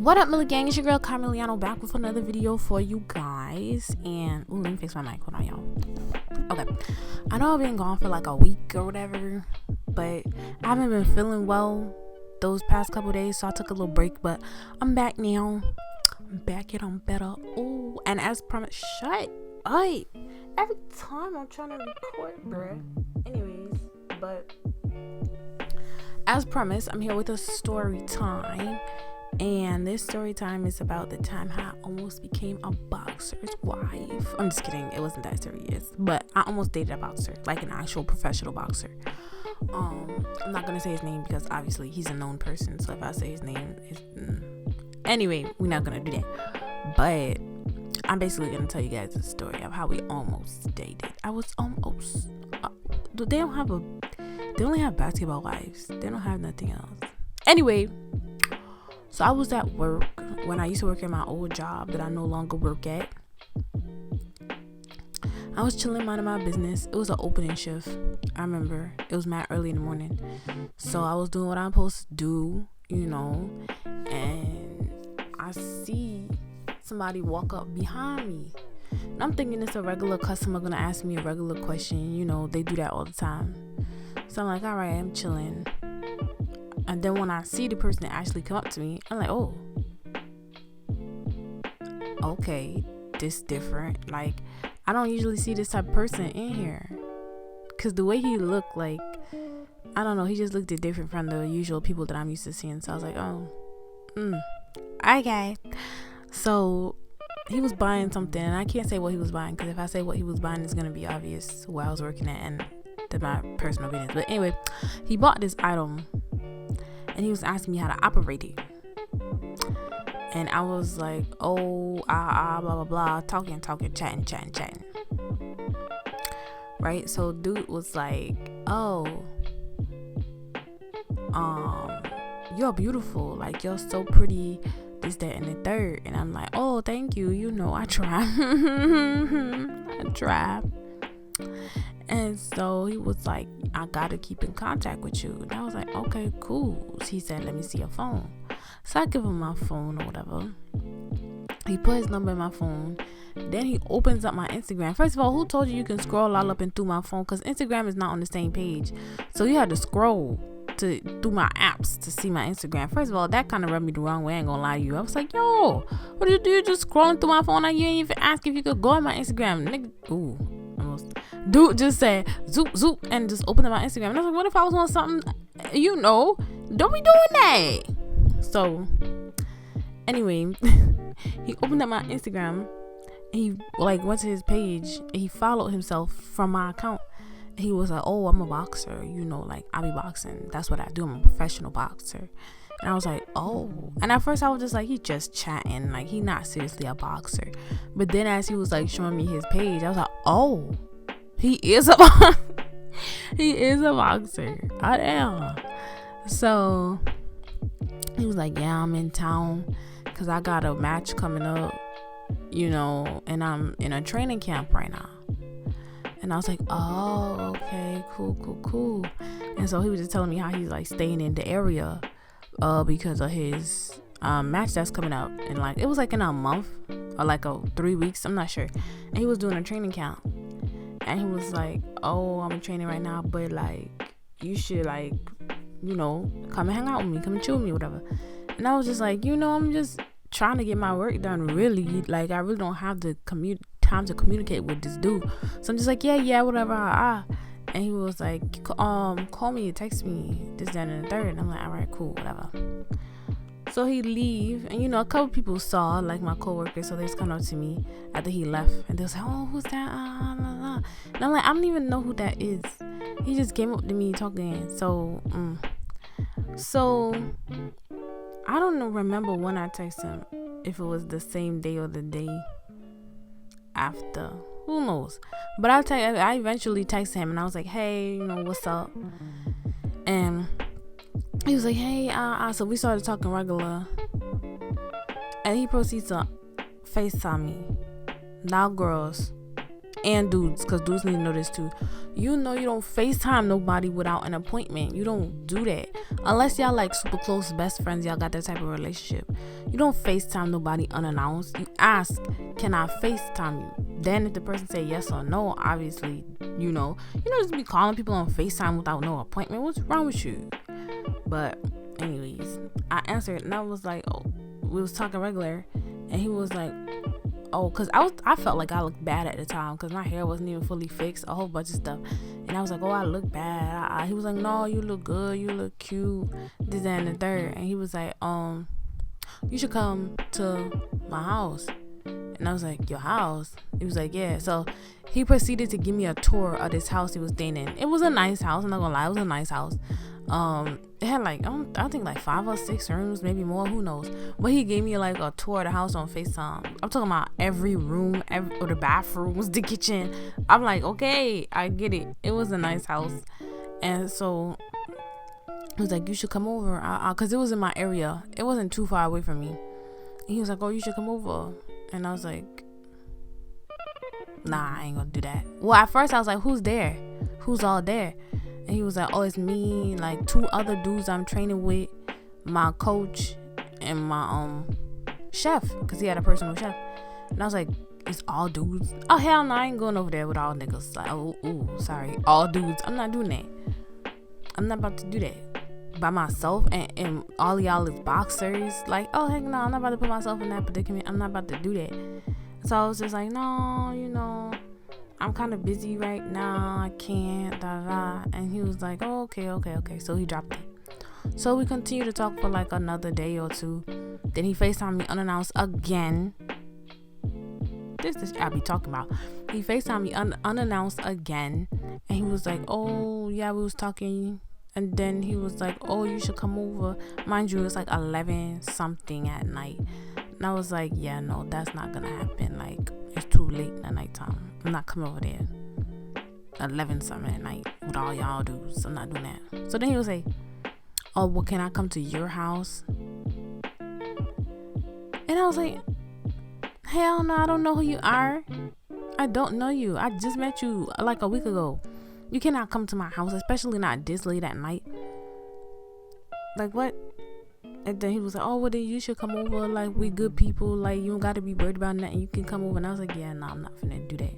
What up, Millie Gang? It's your girl Carmeliano back with another video for you guys. And let me fix my mic. Hold on, y'all. Okay, I know I've been gone for like a week or whatever, but I haven't been feeling well those past couple days, so I took a little break. But I'm back now. I'm back and I'm better. Oh, and as promised, shut up. Every time I'm trying to record, bruh. Anyways, but as promised, I'm here with a story time. And this story time is about the time how I almost became a boxer's wife. I'm just kidding. It wasn't that serious. But I almost dated a boxer, like an actual professional boxer. I'm not going to say his name because obviously he's a known person. So if I say his name, anyway, we're not going to do that. But I'm basically going to tell you guys the story of how we almost dated. I was almost. They only have basketball wives. They don't have nothing else. Anyway. So I was at work when I used to work at my old job that I no longer work at. I was chilling, minding my business. It was an opening shift. I remember it was mad early in the morning. So I was doing what I'm supposed to do, you know, and I see somebody walk up behind me. And I'm thinking it's a regular customer gonna ask me a regular question. You know, they do that all the time. So I'm like, all right, I'm chilling. And then when I see the person that actually come up to me, I'm like, oh, okay, this different. Like, I don't usually see this type of person in here. Because the way he looked, like, I don't know, he just looked different from the usual people that I'm used to seeing. So I was like, oh, okay. So he was buying something, and I can't say what he was buying, because if I say what he was buying, it's going to be obvious where I was working at, and that's my personal business. But anyway, he bought this item. And he was asking me how to operate it. And I was like, oh, blah, blah, blah. Talking, chatting. Right? So dude was like, oh, you're beautiful. Like, you're so pretty. This, that, and the third. And I'm like, oh, thank you. You know, I try. I try. And so he was like, I gotta keep in contact with you. And I was like, okay, cool. He said, let me see your phone. So I give him my phone or whatever. He put his number in my phone. Then he opens up my Instagram. First of all, who told you can scroll all up and through my phone? Because Instagram is not on the same page. So you had to scroll through my apps to see my Instagram. First of all, that kind of rubbed me the wrong way. I ain't gonna lie to you. I was like, yo, what did you do? Just scrolling through my phone? Like, you ain't even ask if you could go on my Instagram. Nigga, ooh, almost. Dude just said zoop and just opened up my Instagram. And I was like, what if I was on something, you know, don't be doing that. So anyway, he opened up my Instagram and he like went to his page and he followed himself from my account. And he was like, oh, I'm a boxer, you know, like I be boxing. That's what I do. I'm a professional boxer. And I was like, oh. And at first I was just like, he just chatting, like he not seriously a boxer. But then as he was like showing me his page, I was like, oh, he is a boxer. Oh, damn. So he was like, yeah, I'm in town because I got a match coming up, you know, and I'm in a training camp right now. And I was like, oh, okay, cool. And so he was just telling me how he's like staying in the area because of his match that's coming up. And like, it was like in a month or like 3 weeks, I'm not sure. And he was doing a training camp. And he was like, oh, I'm training right now, but like, you should like, you know, come and hang out with me, come and chill with me, whatever. And I was just like, you know, I'm just trying to get my work done, really. Like, I really don't have the time to communicate with this dude. So I'm just like, yeah, whatever. And he was like, call me, text me, this, that, and the third. And I'm like, all right, cool, whatever. So he leave, and you know, a couple people saw, like my coworkers, so they just come up to me after he left, and they was like, oh, who's that? And I'm like, I don't even know who that is. He just came up to me talking. So I don't remember when I texted him, if it was the same day or the day after. Who knows? But I eventually texted him, and I was like, hey, you know, what's up? And he was like, hey, so we started talking regular. And he proceeds to FaceTime me. Now, girls, and dudes, because dudes need to know this too. You know, you don't FaceTime nobody without an appointment. You don't do that unless y'all like super close best friends. Y'all got that type of relationship. You don't FaceTime nobody unannounced. You ask, can I FaceTime you? Then if the person say yes or no, obviously, you know just be calling people on FaceTime without no appointment. What's wrong with you? But anyways, I answered and I was like, oh, we was talking regular, and he was like, oh, because I felt like I looked bad at the time because my hair wasn't even fully fixed, a whole bunch of stuff. And I was like, oh, I look bad. He was like, no, you look good, you look cute, this, that, and the third. And he was like, you should come to my house. And I was like, your house? He was like, yeah. So he proceeded to give me a tour of this house he was staying in. It was a nice house, I'm not gonna lie, it was a nice house. It had like I think like 5 or 6 rooms, maybe more, who knows. But he gave me like a tour of the house on FaceTime. I'm talking about every room, or the bathrooms, the kitchen. I'm like, okay, I get it. It was a nice house. And so he was like, you should come over, because it was in my area. It wasn't too far away from me. And he was like, oh, you should come over. And I was like, nah, I ain't gonna do that. Well, at first I was like, who's there? Who's all there? And he was like, oh, it's me, like 2 other dudes I'm training with, my coach, and my chef, because he had a personal chef. And I was like, it's all dudes? Oh, hell no, I ain't going over there with all niggas. Like, oh, ooh, sorry, all dudes. I'm not doing that. I'm not about to do that by myself, and all y'all is boxers. Like, oh, heck no, I'm not about to put myself in that predicament. I'm not about to do that. So I was just like, no, I'm kind of busy right now, I can't, and he was like, oh, okay, so he dropped it. So we continued to talk for like another day or 2. Then he FaceTimed me unannounced again. This I be talking about. He FaceTimed me unannounced again, and he was like, oh yeah, we was talking. And then he was like, oh, you should come over. Mind you, it's like 11 something at night. And I was like, yeah, no, that's not gonna happen. Like, it's too late at nighttime. I'm not coming over there 11 something at night with all y'all dudes. I'm not doing that. So then he was like, oh, well, can I come to your house? And I was like, hell no, I don't know who you are. I don't know you. I just met you like a week ago. You cannot come to my house, especially not this late at night. Like, what? And then he was like, oh, well, then you should come over. Like, we good people. Like, you don't got to be worried about nothing. You can come over. And I was like, yeah, no, I'm not finna do that.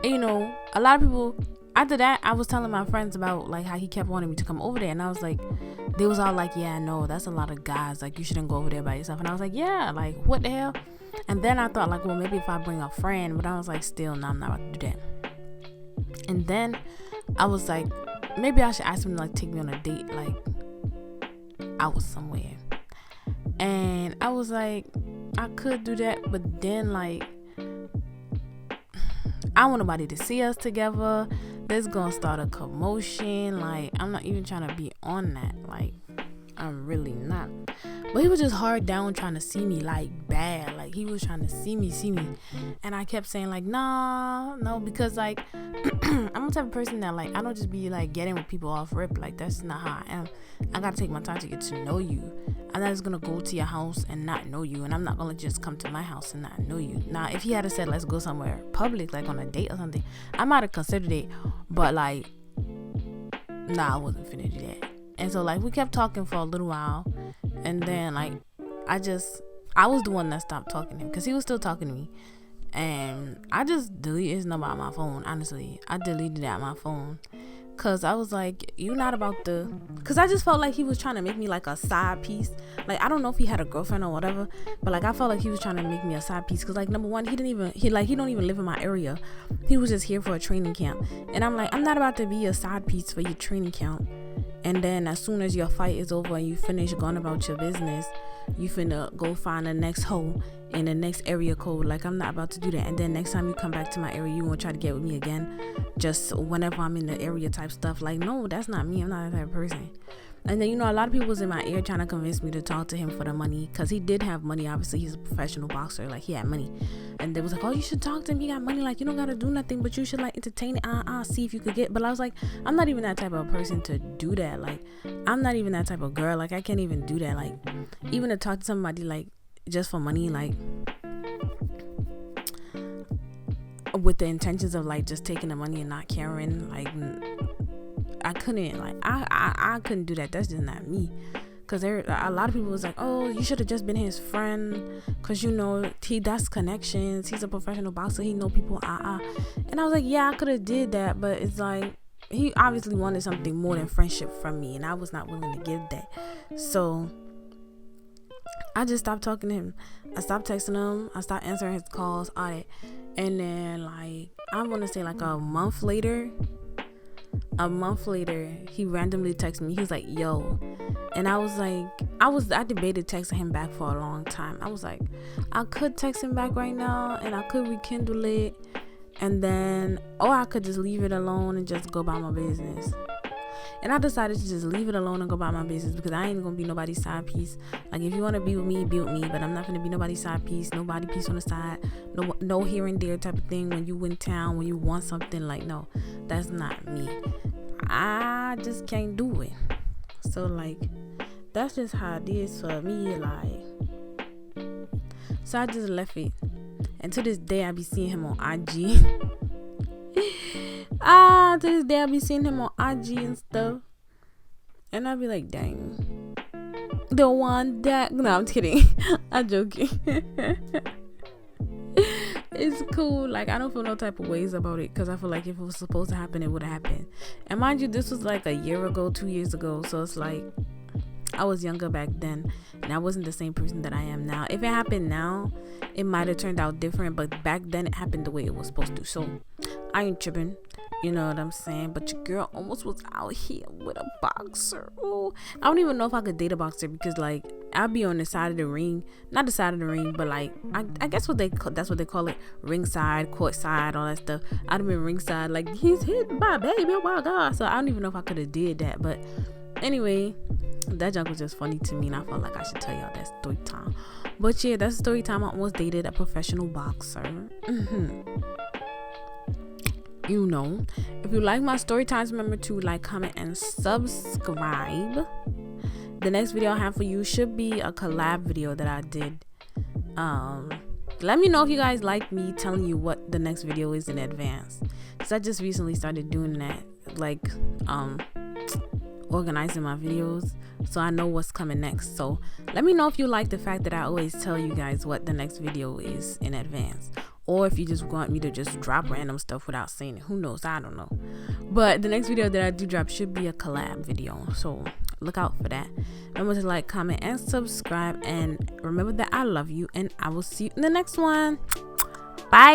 And, you know, a lot of people, after that, I was telling my friends about, like, how he kept wanting me to come over there. And I was like, they was all like, yeah, no, that's a lot of guys. Like, you shouldn't go over there by yourself. And I was like, yeah, like, what the hell? And then I thought, like, well, maybe if I bring a friend. But I was like, still, no, I'm not about to do that. And then I was like, maybe I should ask him to like take me on a date, like out somewhere. And I was like, I could do that, but then like I don't want nobody to see us together. That's gonna start a commotion. Like, I'm not even trying to be on that. Like, I'm really not. But he was just hard down trying to see me like bad. Like, he was trying to see me. And I kept saying like, nah, no, because like I'm the type of person that like I don't just be like getting with people off rip. Like, that's not how I am. I gotta take my time to get to know you. I'm not just gonna go to your house and not know you, and I'm not gonna just come to my house and not know you. Now, if he had said let's go somewhere public, like on a date or something, I might have considered it. But like, nah, I wasn't finna do that. And so like we kept talking for a little while, and then like I was the one that stopped talking to him because he was still talking to me, and I just deleted his number on my phone. Honestly, I deleted it on my phone because I was like, you not about to, because I just felt like he was trying to make me like a side piece. Like, I don't know if he had a girlfriend or whatever, but like I felt like he was trying to make me a side piece because like, number one, he don't even live in my area. He was just here for a training camp, and I'm like, I'm not about to be a side piece for your training camp. And then as soon as your fight is over and you finish going about your business, you finna go find the next hoe in the next area code. Like, I'm not about to do that. And then next time you come back to my area, you won't try to get with me again just whenever I'm in the area type stuff. Like, no, that's not me. I'm not that type of person. And then, you know, a lot of people was in my ear trying to convince me to talk to him for the money, because he did have money. Obviously, he's a professional boxer. Like, he had money. And they was like, oh, you should talk to him. He got money. Like, you don't got to do nothing, but you should, like, entertain it. See if you could get. But I was like, I'm not even that type of person to do that. Like, I'm not even that type of girl. Like, I can't even do that. Like, even to talk to somebody, like, just for money, like, with the intentions of like just taking the money and not caring. Like I couldn't, like I couldn't do that. That's just not me. Cause there a lot of people was like, oh, you should have just been his friend, cause you know he does connections, he's a professional boxer, he know people. And I was like, yeah, I could have did that, but it's like he obviously wanted something more than friendship from me, and I was not willing to give that. So I just stopped talking to him. I stopped texting him. I stopped answering his calls, all that. And then like I want to say like a month later, he randomly texted me. He was like, yo. And I was like, I debated texting him back for a long time. I was like, I could text him back right now and I could rekindle it, and then, or I could just leave it alone and just go about my business. And I decided to just leave it alone and go about my business, because I ain't gonna be nobody's side piece. Like, if you want to be with me, but I'm not gonna be nobody's side piece, nobody piece on the side, no here and there type of thing. When you in town, when you want something, like, no, that's not me. I just can't do it. So like, that's just how it is for me. Like, so I just left it, and to this day I be seeing him on IG. To this day I be seeing him on IG and stuff, and I be like, dang, the one that, no, I'm kidding. I'm joking. It's cool. Like, I don't feel no type of ways about it, because I feel like if it was supposed to happen, it would have happened. And mind you, this was like a year ago, 2 years ago, so it's like I was younger back then, and I wasn't the same person that I am now. If it happened now, it might have turned out different, but back then it happened the way it was supposed to. So I ain't tripping, you know what I'm saying? But your girl almost was out here with a boxer. Ooh. I don't even know if I could date a boxer, because like I'll be on the side of the ring, not the side of the ring, but like I guess that's what they call it, ringside, courtside, all that stuff. I'd have been ringside, like, he's hit by baby, oh my god. So I don't even know if I could have did that, but anyway, that joke was just funny to me, and I felt like I should tell y'all that story time. But yeah, that's story time. I almost dated a professional boxer. You know, if you like my story times, remember to like, comment, and subscribe. The next video I have for you should be a collab video that I did. Let me know if you guys like me telling you what the next video is in advance, because I just recently started doing that, like organizing my videos, so I know what's coming next. So let me know if you like the fact that I always tell you guys what the next video is in advance, or if you just want me to just drop random stuff without saying it. Who knows? I don't know. But the next video that I do drop should be a collab video, so look out for that. Remember to like, comment, and subscribe, and remember that I love you, and I will see you in the next one. Bye.